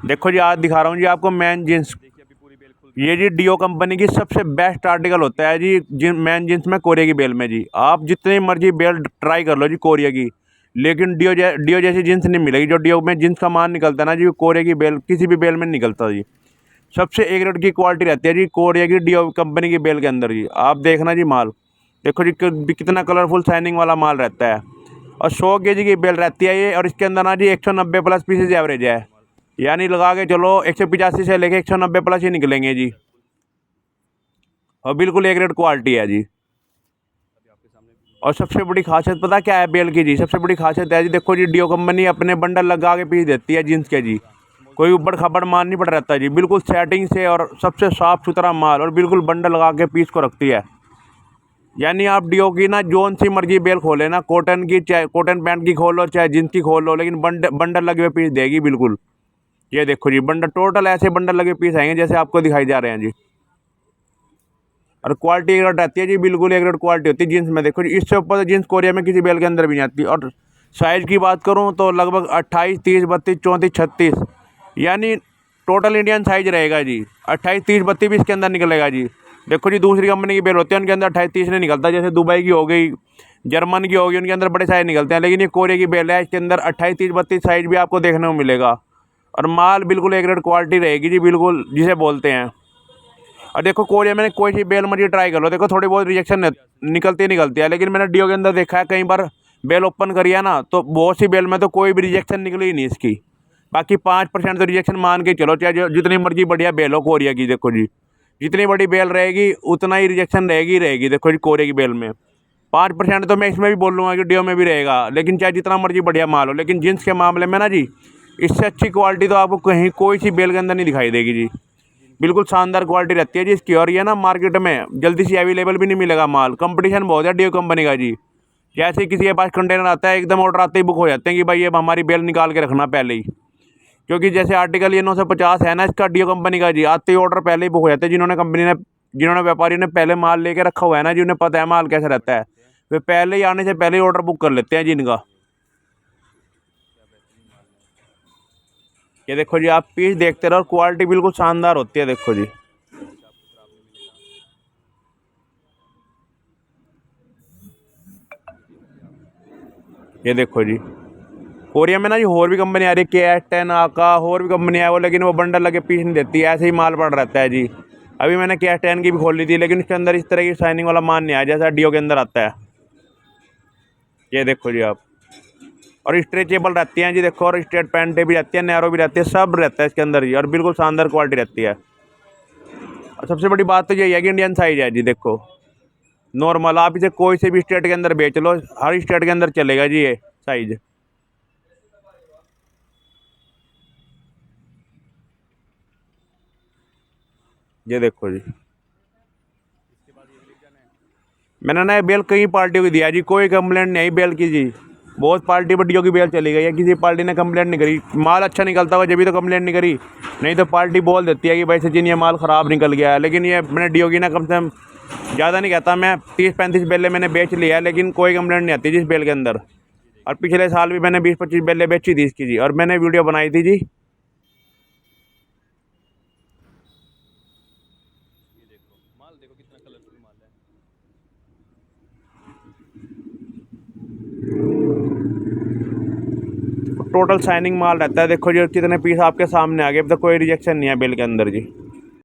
देखो जी, आज दिखा रहा हूँ जी आपको मैन जींस। ये जी डीओ कंपनी की सबसे बेस्ट आर्टिकल होता है जी मैन जींस में, कोरिया की बेल में जी। आप जितनी मर्जी बेल ट्राई कर लो जी कोरिया की, लेकिन डीओ जैसी जींस नहीं मिलेगी। जो डीओ में जींस का मान निकलता है ना जी, कोरिया की बेल किसी भी बेल में नहीं निकलता जी। सबसे एक रेट की क्वालिटी रहती है जी कोरिया की डीओ कंपनी की बेल के अंदर जी। आप देखना जी माल, देखो जी कितना कलरफुल शाइनिंग वाला माल रहता है। और 100 केजी की बेल रहती है ये, और इसके अंदर ना जी 190 प्लस पीसेज एवरेज है। यानी लगा के चलो 185 से लेके 190 प्लस ही निकलेंगे जी। और बिल्कुल एक रेट क्वालिटी है जी। और सबसे बड़ी खासियत पता क्या है बेल की जी? सबसे बड़ी खासियत है जी, देखो जी डीओ कंपनी अपने बंडल लगा के पीस देती है जीन्स के जी। कोई ऊबड़ खाबड़ माल नहीं पड़ रहता जी, बिल्कुल सेटिंग से और सबसे साफ सुथरा माल, और बिल्कुल बंडल लगा के पीस को रखती है। यानी आप डीओ की ना जोन सी मर्जी बेल खोले ना, कॉटन की चाहे कॉटन पैंट की खोल लो चाहे जींस की खोल लो, लेकिन बंडल लगे हुए पीस देगी बिल्कुल। ये देखो जी बंडल, टोटल ऐसे बंडल लगे पीस आएंगे जैसे आपको दिखाई जा रहे हैं जी। और क्वालिटी एक रेट रहती है जी, बिल्कुल एक रेट क्वालिटी होती है जींस में। देखो जी इससे ऊपर तो जींस कोरिया में किसी बेल के अंदर भी नहीं आती। और साइज़ की बात करूँ तो लगभग 28, 30, 32, 34, 36, यानी टोटल इंडियन साइज रहेगा जी। 28, 30, 32 भी इसके अंदर निकलेगा जी। देखो जी दूसरी कंपनी की बेल होती है उनके अंदर 28, 30 नहीं निकलता, जैसे दुबई की हो गई, जर्मन की होगी, उनके अंदर बड़े साइज निकलते हैं। लेकिन ये कोरिया की बेल है, इसके अंदर 28, 30, 32 साइज भी आपको देखने को मिलेगा। और माल बिल्कुल एक रेट क्वालिटी रहेगी जी, बिल्कुल जिसे बोलते हैं। और देखो कोरिया में कोई सी बेल मर्जी ट्राई कर लो, देखो थोड़ी बहुत रिजेक्शन निकलती है, लेकिन मैंने डीओ के अंदर देखा है कई बार बेल ओपन करी है ना, तो बहुत सी बेल में तो कोई भी रिजेक्शन निकली ही नहीं इसकी। बाकी 5% तो रिजेक्शन मान के चलो, चाहे जितनी मर्जी बढ़िया बेल हो कोरिया की। देखो जी जितनी बड़ी बेल रहेगी उतना ही रिजेक्शन रहेगी। देखो जी कोरिया की बेल में 5% तो मैं इसमें भी बोल लूँगा कि डीओ में भी रहेगा, लेकिन चाहे जितना मर्जी बढ़िया माल हो। लेकिन जींस के मामले में ना जी, इससे अच्छी क्वालिटी तो आपको कहीं कोई सी बेल के अंदर नहीं दिखाई देगी जी। बिल्कुल शानदार क्वालिटी रहती है जी इसकी। और ये ना मार्केट में जल्दी से अवेलेबल भी नहीं मिलेगा माल, कंपटीशन बहुत है डीओ कंपनी का जी। जैसे ही किसी के पास कंटेनर आता है, एकदम ऑर्डर आते ही बुक हो जाते हैं कि भाई ये हमारी बेल निकाल के रखना पहले ही। क्योंकि जैसे आर्टिकल ये 950 है ना इसका डीओ कंपनी का जी, आते ही ऑर्डर पहले ही बुक हो जाते हैं। जिन्होंने व्यापारी ने पहले माल लेके रखा हुआ है ना जी, उन्हें पता है माल कैसे रहता है, वे पहले ही आने से पहले ही ऑर्डर बुक कर लेते हैं जी इनका। ये देखो जी आप पीस देखते रहो, क्वालिटी बिल्कुल शानदार होती है। देखो जी ये देखो जी कोरिया में ना जी और भी कंपनी आ रही है, KS10 आका, और भी कंपनी है वो, लेकिन वो बंडल लगे पीस नहीं देती, ऐसे ही माल पड़ रहता है जी। अभी मैंने KS10 की भी खोल ली थी, लेकिन उसके अंदर इस तरह की शाइनिंग वाला माल नहीं आया जैसा डीओ के अंदर आता है। ये देखो जी आप, और स्ट्रेचेबल रहती हैं जी। देखो और स्ट्रेट पैंट भी रहती है, नैरो भी रहती है, सब रहता है इसके अंदर जी। और बिल्कुल शानदार क्वालिटी रहती है। और सबसे बड़ी बात तो यही है कि इंडियन साइज है जी। देखो नॉर्मल आप इसे कोई से भी स्टेट के अंदर बेच लो, हर स्टेट के अंदर चलेगा जी ये साइज। ये देखो जी मैंने ना ये बेल कई पार्टियों को दिया जी, कोई कंप्लेंट नहीं आई बेल की जी। बहुत पार्टी बड्डियों की बेल चली गई है, किसी पार्टी ने कंप्लेंट नहीं करी। माल अच्छा निकलता हुआ जब भी तो कंप्लेंट नहीं करी, नहीं तो पार्टी बोल देती है कि भाई सचिन ये माल ख़राब निकल गया है। लेकिन ये मैंने डीओ की ना कम से कम ज़्यादा नहीं कहता मैं, 30-35 बेलें मैंने बेच लिया है, लेकिन कोई कंप्लेंट नहीं आती जिस बेल के अंदर। और पिछले साल भी मैंने 20-25 बेलें बेची थी इसकी जी, और मैंने वीडियो बनाई थी जी। टोटल शाइनिंग माल रहता है। देखो जी कितने पीस आपके सामने आ गए, अब तक कोई रिजेक्शन नहीं है बेल के अंदर जी।